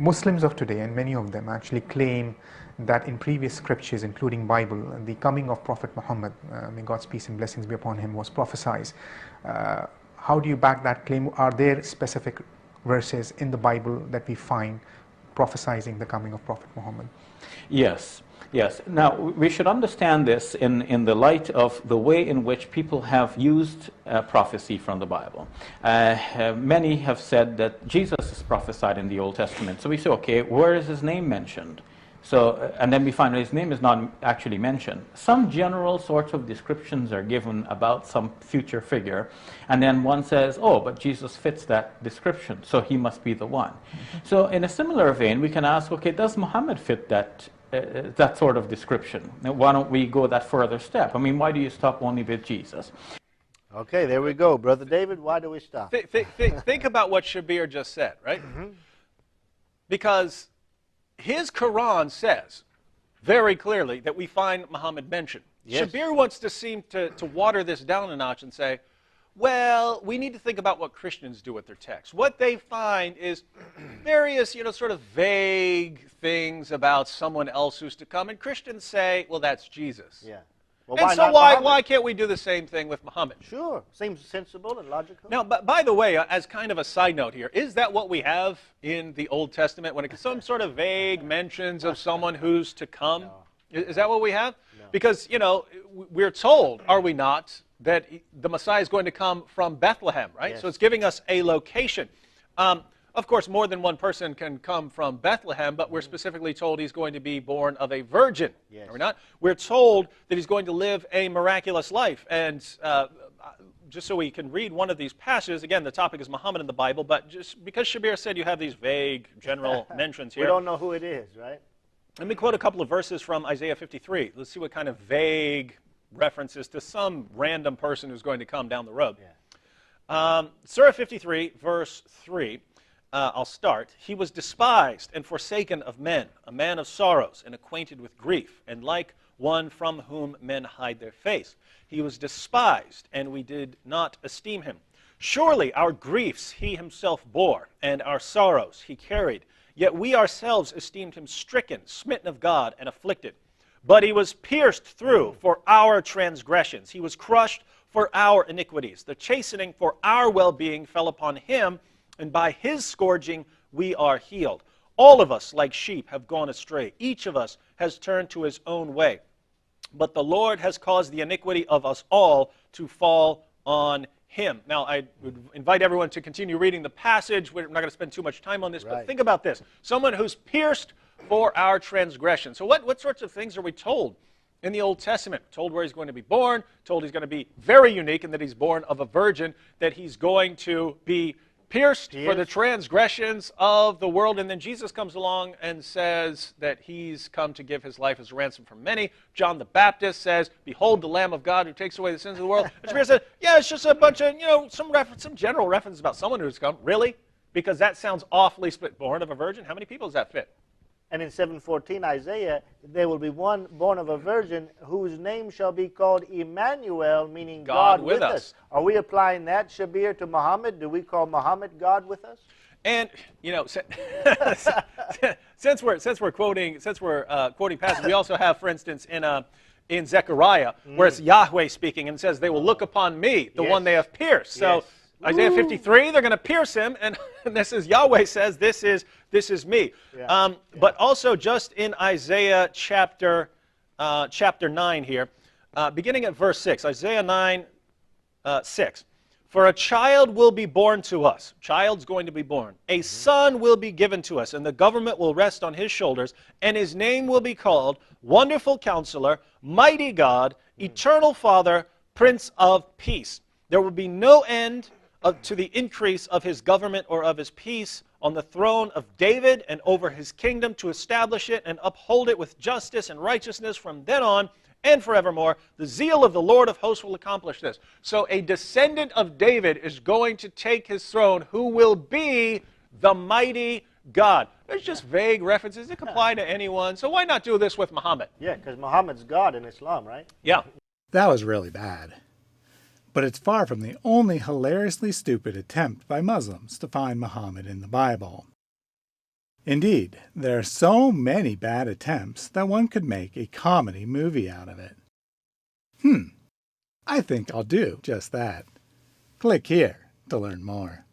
Muslims of today, and many of them actually claim that in previous scriptures, including Bible, the coming of Prophet Muhammad, may God's peace and blessings be upon him, was prophesied. How do you back that claim? Are there specific verses in the Bible that we find prophesying the coming of Prophet Muhammad? Yes. Yes. Now, we should understand this in the light of the way in which people have used prophecy from the Bible. Many have said that Jesus is prophesied in the Old Testament. So we say, okay, where is his name mentioned? So, and then we find that his name is not actually mentioned. Some general sorts of descriptions are given about some future figure, and then one says, oh, but Jesus fits that description, so he must be the one. Mm-hmm. So in a similar vein, we can ask, okay, does Muhammad fit that sort of description? Why don't we go that further step? I mean, why do you stop only with Jesus? Okay, there we go. Brother David, why do we stop? Think about what Shabir just said, right? Mm-hmm. Because his Quran says very clearly that we find Muhammad mentioned. Yes. Shabir wants to seem to water this down a notch and say, well, we need to think about what Christians do with their text. What they find is various, sort of vague things about someone else who's to come. And Christians say, well, that's Jesus. Yeah. Well, and so why can't we do the same thing with Muhammad? Sure. Seems sensible and logical. Now, by the way, as kind of a side note here, is that what we have in the Old Testament? When it some sort of vague mentions of someone who's to come? No. Is that what we have? No. Because, we're told, are we not, that the Messiah is going to come from Bethlehem, right? Yes. So it's giving us a location. Of course, more than one person can come from Bethlehem, but we're specifically told he's going to be born of a virgin. Yes. Are we not? We're told that he's going to live a miraculous life. And just so we can read one of these passages, again, the topic is Muhammad in the Bible, but just because Shabir said you have these vague general mentions here. We don't know who it is, right? Let me quote a couple of verses from Isaiah 53. Let's see what kind of vague references to some random person who's going to come down the road. Yeah. Surah 53, verse 3. I'll start. He was despised and forsaken of men, a man of sorrows and acquainted with grief, and like one from whom men hide their face. He was despised, and we did not esteem him. Surely our griefs he himself bore, and our sorrows he carried. Yet we ourselves esteemed him stricken, smitten of God, and afflicted. But he was pierced through for our transgressions. He was crushed for our iniquities. The chastening for our well-being fell upon him, and by his scourging we are healed. All of us, like sheep, have gone astray. Each of us has turned to his own way. But the Lord has caused the iniquity of us all to fall on him. Now, I would invite everyone to continue reading the passage. We're not going to spend too much time on this, but think about this. Someone who's pierced for our transgression. So what sorts of things are we told in the Old Testament? Told where he's going to be born, told he's going to be very unique in that he's born of a virgin, that he's going to be pierced for the transgressions of the world. And then Jesus comes along and says that he's come to give his life as a ransom for many. John the Baptist says, behold the Lamb of God who takes away the sins of the world. And Shabir said, yeah, it's just a bunch of, some general reference about someone who's come. Really? Because that sounds awfully split. Born of a virgin? How many people does that fit? And in 7:14, Isaiah, there will be one born of a virgin whose name shall be called Emmanuel, meaning God with us. Are we applying that, Shabir, to Muhammad? Do we call Muhammad God with us? And since we're quoting passages, we also have, for instance, in Zechariah, where it's Yahweh speaking, and says, "They will look upon me, the one they have pierced." So Isaiah 53, they're going to pierce him, and this is Yahweh says, "This is me." But also, just in Isaiah chapter 9 here, beginning at verse 6, Isaiah 9, 6. For a child will be born to us. Child's going to be born. A son will be given to us, and the government will rest on his shoulders, and his name will be called Wonderful Counselor, Mighty God, Eternal Father, Prince of Peace. There will be no end to the increase of his government or of his peace on the throne of David and over his kingdom, to establish it and uphold it with justice and righteousness from then on and forevermore. The zeal of the Lord of hosts will accomplish this. So a descendant of David is going to take his throne, who will be the mighty God. There's just vague references that can apply to anyone. So why not do this with Muhammad? Yeah, because Muhammad's God in Islam, right? Yeah. That was really bad. But it's far from the only hilariously stupid attempt by Muslims to find Muhammad in the Bible. Indeed, there are so many bad attempts that one could make a comedy movie out of it. I think I'll do just that. Click here to learn more.